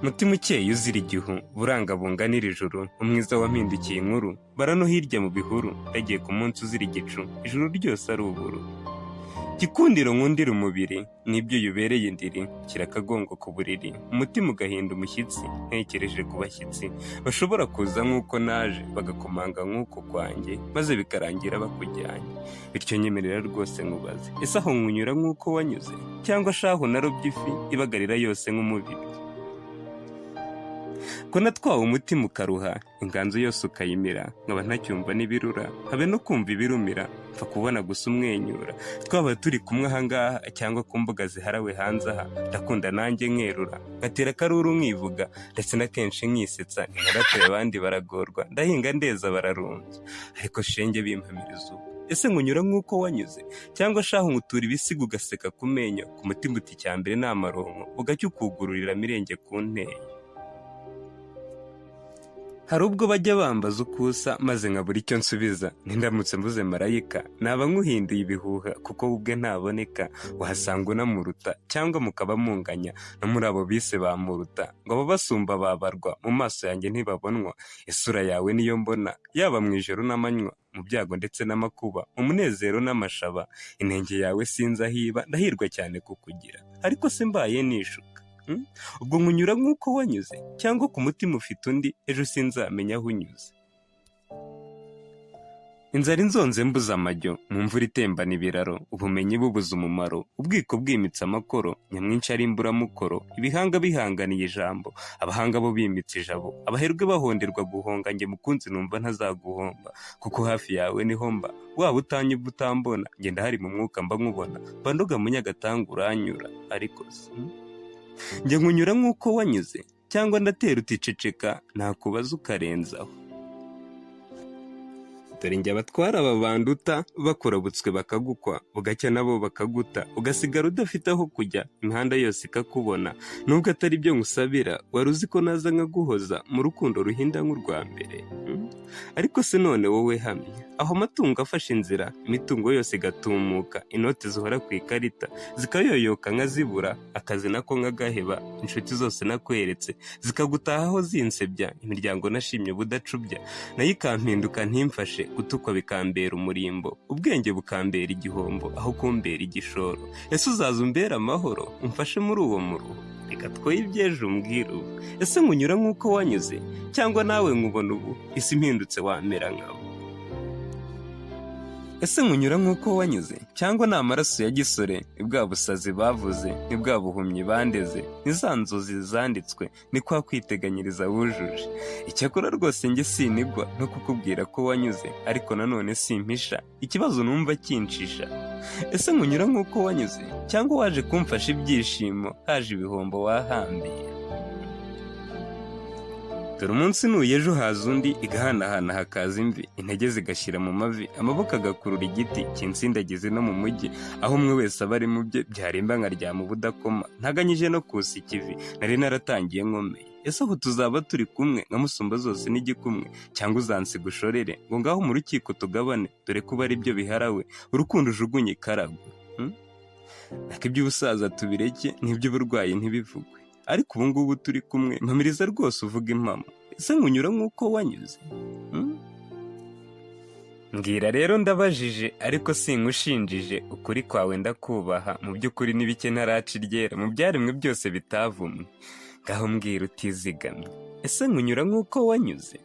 mutima ukeye uzira igihu buranga bunganira ijuru umwiza wampindukiye inkuru barano hirya mu bihuru yagiye ku munsi uzira igicu ijuru ryose ari uburu gikundiro nkundira umubiri nibyo yubereye indiri kirakagongo ku buriri umutima ugahinda umushyitsi ntekereje ku bashyitsi bashobora kuza nk'uko naje bagakomanga nk'uko kwanjye maze bikarangira bakujyanye bityo nyemerera rwose nkubaze ese aho nkunyura nk'uko wanyuze cyangwa shaho narobye ifi ibagarira yose nk'umubiri ko natwawe umutima ukaruha inganzo yose ukayimira nkaba ntacyumva n'ibirura habe no kumva ibirumira mfa kubona gusa umwenyura twaba turi kumwe ahangaha cyangwa ku mbuga ziharawe hanze aha ndakunda nanjye nkerura ngatera akaruru nkivuga ndetse na kenshi nkisetsa nkaratuye abandi baragorwa ndahinga ndeza bararunze ariko shenge bimpamiriza ubu ese nkunyura nk'uko wanyuze cyangwa shaho nkutura ibisiga ugaseka ku menyo ku mutima uti cyambere ni amaronko ugacya ukugururira mirenge ku nteye hari ubwo bajya bambaza uko usa maze nkabura icyo nsubiza ntindamutse mvuze marayika naba nkuhinduye ibihuha kuko ubwe ntaboneka wahasanga unamuruta cyangwa mukaba munganya no muri abo bise bamuruta ngo abo basumba babarwa mu maso yanjye ntibabonwa isura yawe niyo mbona yaba mu ijoro n'amanywa mu byago ndetse n'amakuba mu munezero n'amashaba intenge yawe sinzi ahiba ndahirwa cyane kukugira ariko se mbaye nishuka ubwo nkunyura nk'uko wanyuze cyangwa ku mutima ufite undi ejo sinzamenya aho unyuze inzara inzonze mbuze amajyo mu mvura itembana ibiraro ubumenyi bubuze umumaro ubwiko bwimitse amakoro nyamwinshi ari imburamukoro ibihanga bihanganiye ijambo abahanga bo bimitse ijabo abaherwe bahonderwa guhonga njye mukunzi numva ntazaguhomba kuko hafi yawe niho mba waba utanyumva utambona njye ndahari mu mwuka mba nkubona mba ndoga mu nyagatanga uranyura ariko se njye nkunyura nk'uko wanyuze cyangwa ndatera uticeceka nakubaza ukarenzaho dore njye abatwara aba banduta bakurabutswe bakagukwa bugacya nabo bakaguta ugasigara udafite aho kujya imihanda yose ikakubona nubwo atari byo nkusabira wari uzi ko naza nkaguhoza mu rukundo ruhinda nk'urwa mbere ariko se none wowe hamye aho amatungo afashe inzira imitungo yose igatumuka inoti zihora ku ikarita zikayoyoka nkazibura akazi nako nkagaheba inshuti zose nakweretse zikagutahaho zinsebya imiryango nashimye ubudacubya nayo ikampinduka ntimfashe gutukwa bikambera umurimbo ubwenge bukambera igihombo aho kumbera igishoro ese uzaza umbera amahoro umfashe muri uwo muruho reka twoye ibyejo umbwira ubu ese nkunyura nk'uko wanyuze cyangwa nawe nkubona ubu isi impindutse wamera nkabo ese nkunyura nk'uko wanyuze cyangwa ni amaraso ya gisore ni bwa busazi bavuze ni bwa buhumyi bandeze ni za nzozi zanditswe ni kwa kwiteganyiriza wujuje icyakora rwose njye sinigwa no kukubwira ko wanyuze ariko nanone simpisha ikibazo numva kinshisha ese nkunyura nk'uko wanyuze cyangwa waje kumfasha ibyishimo haje ibihombo wahambiye dore umunsi nuye ejo haza undi igahanahana hakaza imvi intege zigashyira mu mavi amaboko agakurura igiti kinsindagize no mu mujyi aho umwe wese aba ari mu bye byarimba nkaryama ubudakoma ntaganyije no kusa ikivi nari naratangiye nkomeye ese aho tuzaba turi kumwe nka musumba zose n'igikumwe cyangwa uzansiga ushorere ngo ngaho mu rukiko tugabane dore kuba ari byo biharawe urukundo ujugunye ikaragwe ariko iby'ubusaza tubireke n'iby'uburwayi ntibivugwe ariko ubu ngubu turi kumwe mpamiriza rwose uvuga impamo ese nkunyura nk'uko wanyuze mbwira rero ndabajije ariko sinkushinjije ukuri kwawe ndakubaha mu by'ukuri n'ibike ntaraca iryera mu byaremwe byose bitavumwe ngaho mbwira utizigamye ese nkunyura nk'uko wanyuze